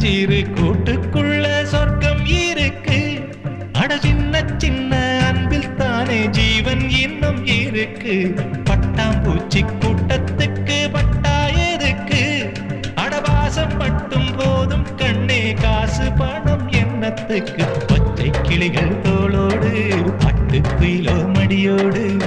சிறு கூட்டுக்குள்ள சொர்க்கம் இருக்கு. அட சின்ன சின்ன அன்பில் தானே ஜீவன் இன்னும் இருக்கு. பட்டாம்பூச்சி கூட்டத்துக்கு பட்டா எதுக்கு? அடவாசம் மட்டும் போதும் கண்ணே, காசு பணம் என்னத்துக்கு? பச்சை கிளிகள் தோளோடு, பட்டு குயிலோ மடியோடு,